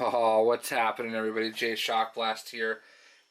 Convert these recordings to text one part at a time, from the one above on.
Oh, what's happening, everybody? JayShockblast here.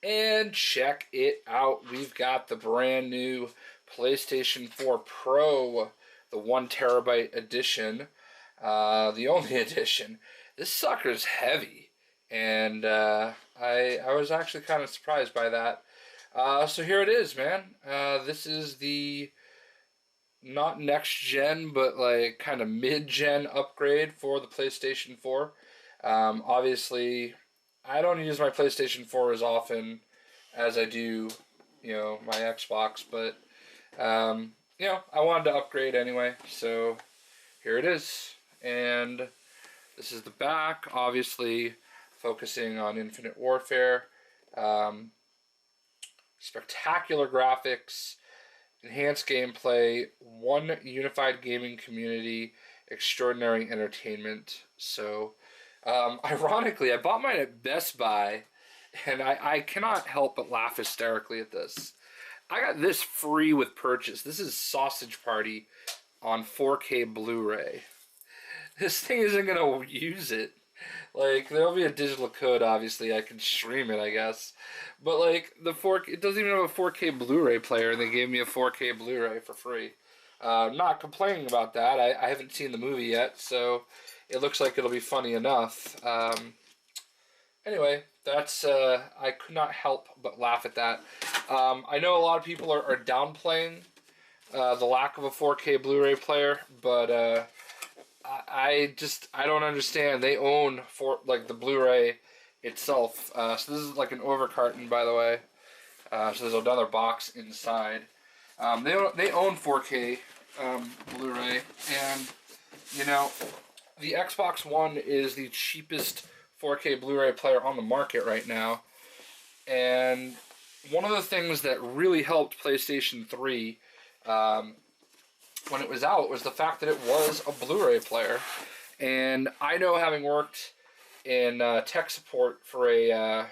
And check it out. We've got the brand new PlayStation 4 Pro, the 1 TB edition, the only edition. This sucker's heavy, and I was actually kind of surprised by that. So here it is, man. This is the not next gen, but like kind of mid-gen upgrade for the PlayStation 4. Obviously, I don't use my PlayStation 4 as often as I do, my Xbox, but, I wanted to upgrade anyway, so here it is. And this is the back, obviously focusing on Infinite Warfare. Spectacular graphics, enhanced gameplay, one unified gaming community, extraordinary entertainment. So, ironically, I bought mine at Best Buy, and I cannot help but laugh hysterically at this. I got this free with purchase. This is Sausage Party on 4K Blu-ray. This thing isn't going to use it. Like, there'll be a digital code, obviously. I can stream it, I guess. But, like, it doesn't even have a 4K Blu-ray player, and they gave me a 4K Blu-ray for free. Not complaining about that. I haven't seen the movie yet, so it looks like it'll be funny enough. Anyway, that's I could not help but laugh at that. I know a lot of people are downplaying the lack of a 4K Blu-ray player, but I don't understand. They own the Blu-ray itself. So this is like an over carton, by the way. So there's another box inside. They own 4K Blu-ray, and the Xbox One is the cheapest 4K Blu-ray player on the market right now. And one of the things that really helped PlayStation 3 when it was out was the fact that it was a Blu-ray player. And I know, having worked in tech support for I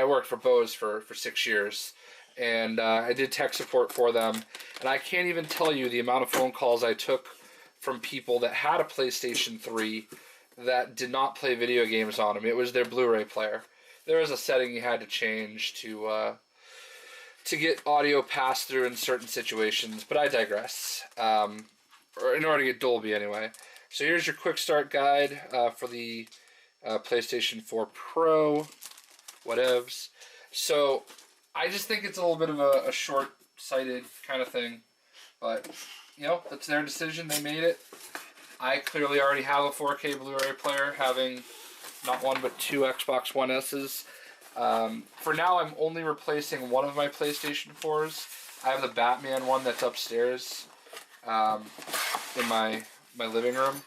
worked for Bose for 6 years, and I did tech support for them, and I can't even tell you the amount of phone calls I took from people that had a PlayStation 3 that did not play video games on them. It was their Blu-ray player. There was a setting you had to change to get audio passed through in certain situations, but I digress. Or in order to get Dolby, anyway. So here's your quick start guide for the PlayStation 4 Pro, whatevs. So I just think it's a little bit of a short-sighted kind of thing, but that's their decision. They made it. I clearly already have a 4K Blu-ray player, having not one but two Xbox One S's. For now, I'm only replacing one of my PlayStation 4s. I have the Batman one that's upstairs in my living room.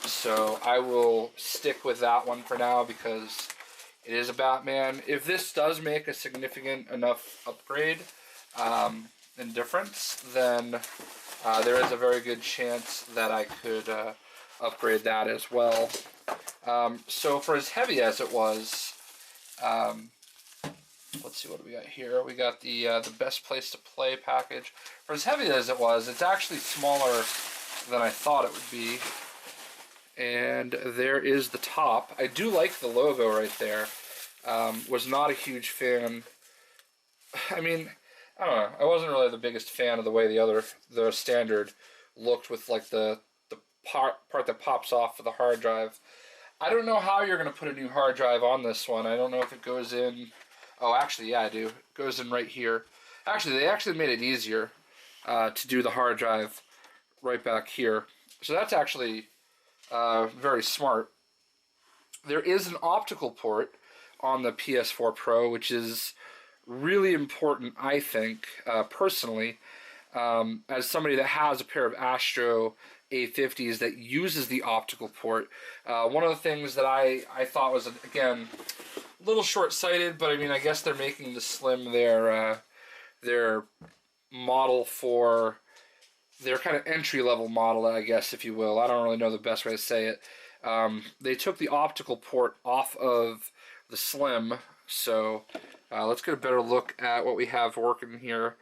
So I will stick with that one for now because it is a Batman. If this does make a significant enough upgrade and difference, then there is a very good chance that I could upgrade that as well. So for as heavy as it was, let's see, what do we got here? We got the Best Place to Play package. For as heavy as it was, it's actually smaller than I thought it would be. And there is the top. I do like the logo right there. Was not a huge fan. I mean, I don't know. I wasn't really the biggest fan of the way the standard looked with like the part that pops off for the hard drive. I don't know how you're going to put a new hard drive on this one. I don't know if it goes in. Oh, actually, yeah, I do. It goes in right here. Actually, they actually made it easier to do the hard drive right back here. So that's actually very smart. There is an optical port on the PS4 Pro, which is really important, I think, personally, as somebody that has a pair of Astro A50s that uses the optical port. One of the things that I thought was, again, a little short-sighted, but I mean, I guess they're making the Slim their model for their kind of entry-level model, I guess, if you will. I don't really know the best way to say it. They took the optical port off of the Slim, so let's get a better look at what we have working here.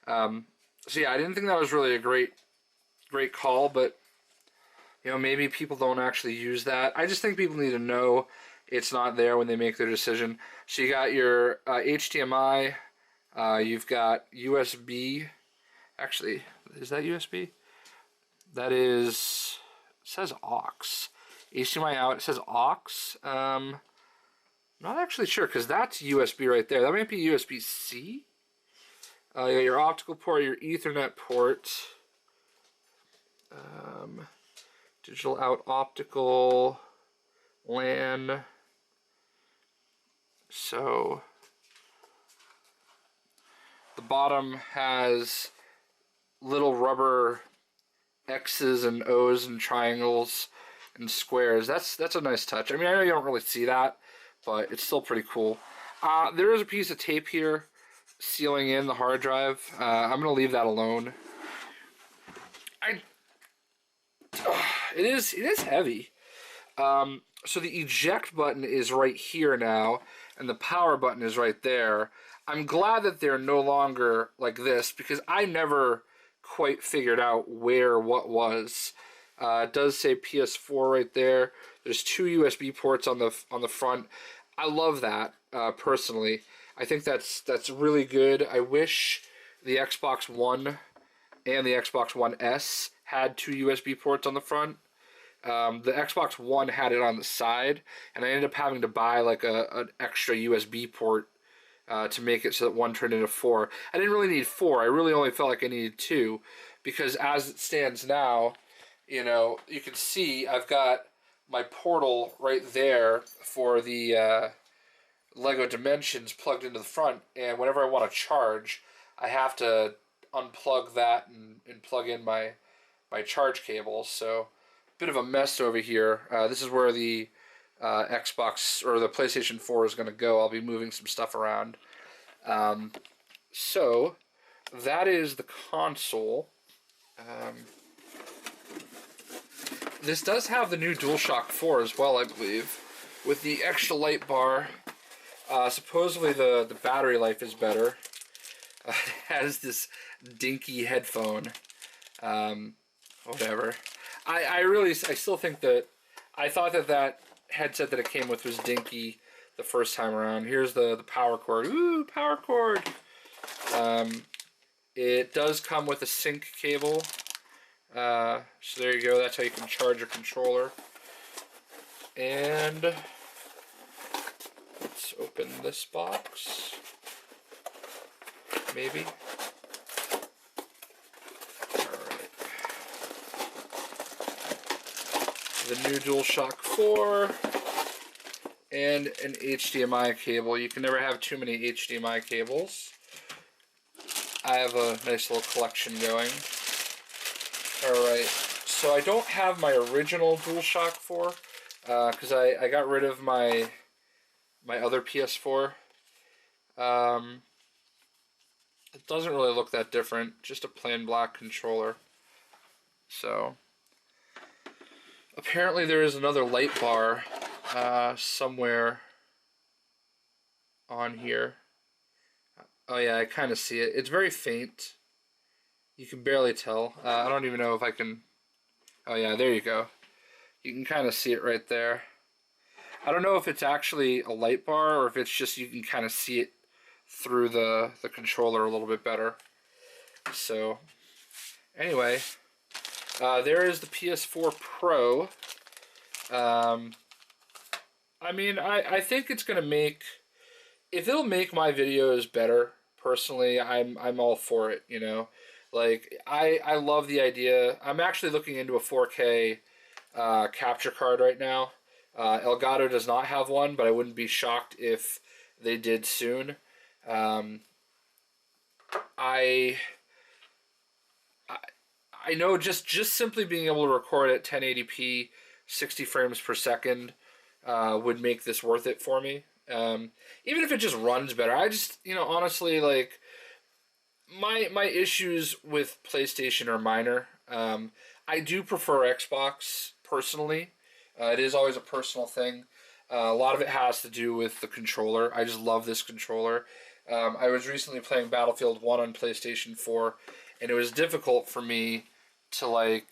So yeah, I didn't think that was really a great call, but You know, maybe people don't actually use that. I just think people need to know it's not there when they make their decision. So you got your HDMI, you've got USB. Actually, is that USB? That is, it says aux. HDMI out, it says aux. Not actually sure, because that's USB right there. That might be USB-C. You got your optical port, your Ethernet port. Digital out optical, LAN. So the bottom has little rubber X's and O's and triangles and squares. That's a nice touch. I mean, I know you don't really see that, but it's still pretty cool. There is a piece of tape here sealing in the hard drive. I'm going to leave that alone. It is heavy. So the eject button is right here now, and the power button is right there. I'm glad that they're no longer like this, because I never quite figured out where what was. It does say PS4 right there. There's 2 USB ports on the front. I love that, personally. I think that's really good. I wish the Xbox One and the Xbox One S had 2 USB ports on the front. The Xbox One had it on the side, and I ended up having to buy like an extra USB port to make it so that one turned into 4. I didn't really need 4. I really only felt like I needed 2, because as it stands now, you know, you can see I've got my portal right there for the Lego Dimensions plugged into the front, and whenever I want to charge, I have to unplug that and plug in my charge cables. So bit of a mess over here. This is where the Xbox or the PlayStation 4 is going to go. I'll be moving some stuff around. So that is the console. This does have the new DualShock 4 as well, I believe, with the extra light bar. Supposedly the battery life is better. It has this dinky headphone. Whatever. I still think that, I thought that headset that it came with was dinky the first time around. Here's the power cord. Ooh, power cord! It does come with a sync cable. So there you go, that's how you can charge your controller. And let's open this box. Maybe. The new DualShock 4 and an HDMI cable. You can never have too many HDMI cables. I have a nice little collection going. Alright, so I don't have my original DualShock 4 because I got rid of my other PS4. It doesn't really look that different, just a plain black controller. So apparently there is another light bar somewhere on here. Oh yeah, I kind of see it. It's very faint. You can barely tell. I don't even know if I can... Oh yeah, there you go. You can kind of see it right there. I don't know if it's actually a light bar or if it's just you can kind of see it through the controller a little bit better. So, anyway, there is the PS4 Pro. I mean, I think it's going to make... If it'll make my videos better, personally, I'm all for it, you know? Like, I love the idea. I'm actually looking into a 4K capture card right now. Elgato does not have one, but I wouldn't be shocked if they did soon. I know just simply being able to record at 1080p, 60 frames per second, would make this worth it for me. Even if it just runs better. I just, you know, honestly, like, my issues with PlayStation are minor. I do prefer Xbox, personally. It is always a personal thing. A lot of it has to do with the controller. I just love this controller. I was recently playing Battlefield 1 on PlayStation 4, and it was difficult for me to, like,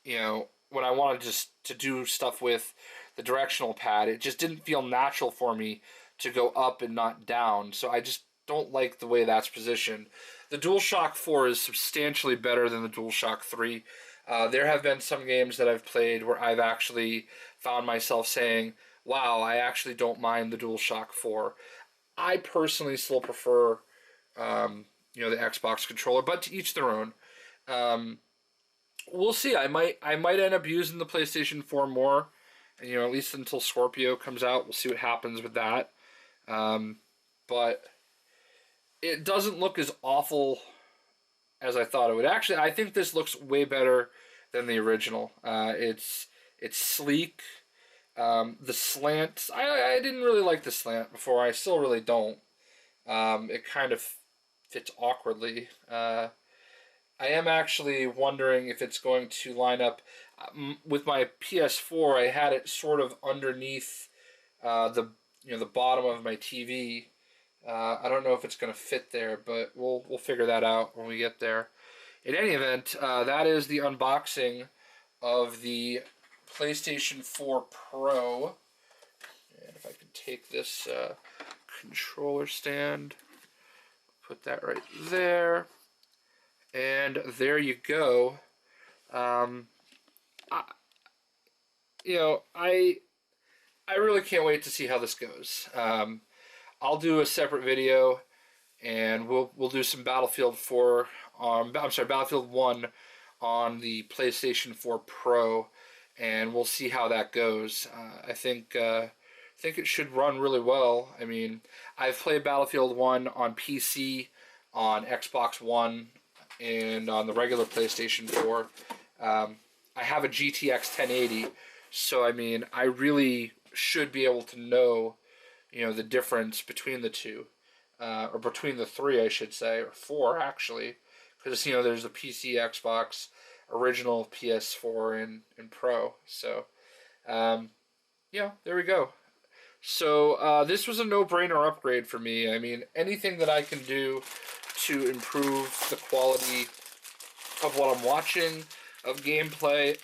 you know, when I wanted just to do stuff with the directional pad, it just didn't feel natural for me to go up and not down. So I just don't like the way that's positioned. The DualShock 4 is substantially better than the DualShock 3. There have been some games that I've played where I've actually found myself saying, wow, I actually don't mind the DualShock 4. I personally still prefer, the Xbox controller, but to each their own. We'll see. I might end up using the PlayStation 4 more, at least until Scorpio comes out. We'll see what happens with that. But it doesn't look as awful as I thought it would. Actually, I think this looks way better than the original. It's sleek. The slant, I didn't really like the slant before. I still really don't. It kind of fits awkwardly. I am actually wondering if it's going to line up with my PS4. I had it sort of underneath the bottom of my TV. I don't know if it's going to fit there, but we'll figure that out when we get there. In any event, that is the unboxing of the PlayStation 4 Pro. And if I can take this controller stand, put that right there. And there you go. I really can't wait to see how this goes. I'll do a separate video, and we'll do some Battlefield 4. Battlefield 1 on the PlayStation 4 Pro, and we'll see how that goes. I think it should run really well. I mean, I've played Battlefield 1 on PC, on Xbox One, and on the regular PlayStation 4. I have a GTX 1080, so I mean, I really should be able to know, the difference between the two, or between the three, I should say, or four actually, because there's the PC, Xbox, original PS4, and Pro. So, there we go. So this was a no-brainer upgrade for me. I mean, anything that I can do to improve the quality of what I'm watching, of gameplay,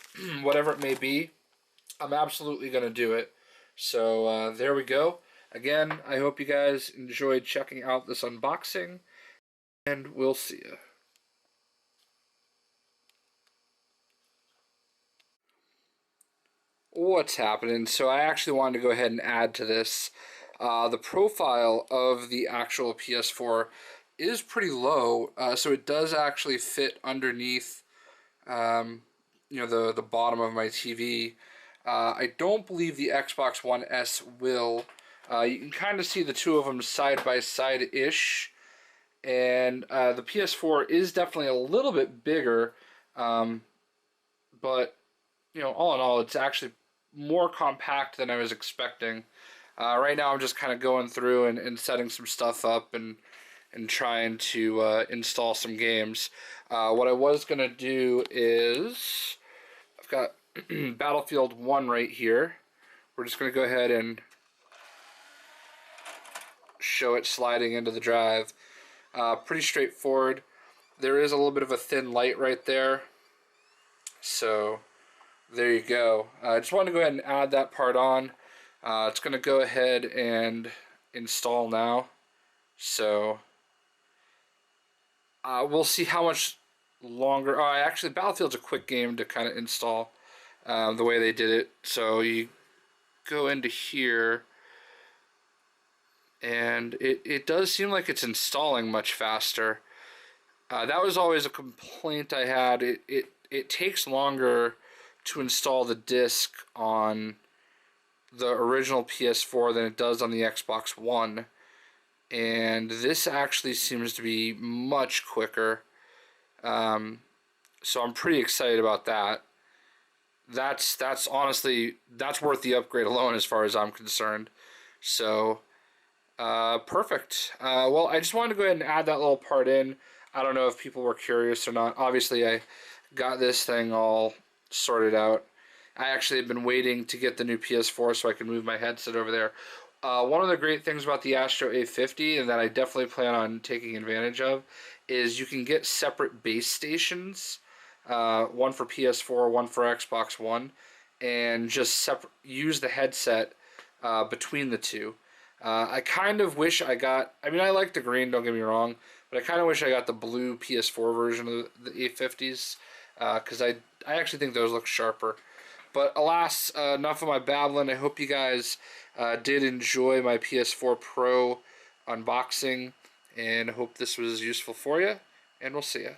whatever it may be, I'm absolutely going to do it. So there we go. Again, I hope you guys enjoyed checking out this unboxing, and we'll see you. What's happening? So I actually wanted to go ahead and add to this. The profile of the actual PS4 is pretty low, so it does actually fit underneath, the bottom of my TV. I don't believe the Xbox One S will. You can kind of see the two of them side by side-ish, and the PS4 is definitely a little bit bigger, but all in all, it's actually more compact than I was expecting. Right now, I'm just kind of going through and setting some stuff up and trying to install some games. What I was going to do is, I've got Battlefield 1 right here. We're just going to go ahead and show it sliding into the drive. Pretty straightforward. There is a little bit of a thin light right there. So there you go. I just wanted to go ahead and add that part on. It's going to go ahead and install now. So we'll see how much longer. Actually, Battlefield's a quick game to kind of install the way they did it. So you go into here, and it does seem like it's installing much faster. That was always a complaint I had. It takes longer to install the disc on the original PS4 than it does on the Xbox One, and this actually seems to be much quicker. So I'm pretty excited about that. That's honestly, that's worth the upgrade alone as far as I'm concerned. So perfect. Well, I just wanted to go ahead and add that little part in. I don't know if people were curious or not. Obviously, I got this thing all sorted out. I actually have been waiting to get the new PS4 so I can move my headset over there. One of the great things about the Astro A50, and that I definitely plan on taking advantage of, is you can get separate base stations. one for PS4, one for Xbox One, and just use the headset between the two. I kind of wish I got, I mean, I like the green, don't get me wrong, but I kind of wish I got the blue PS4 version of the 850s, because I actually think those look sharper. But alas, enough of my babbling. I hope you guys did enjoy my PS4 Pro unboxing, and I hope this was useful for you, and we'll see you.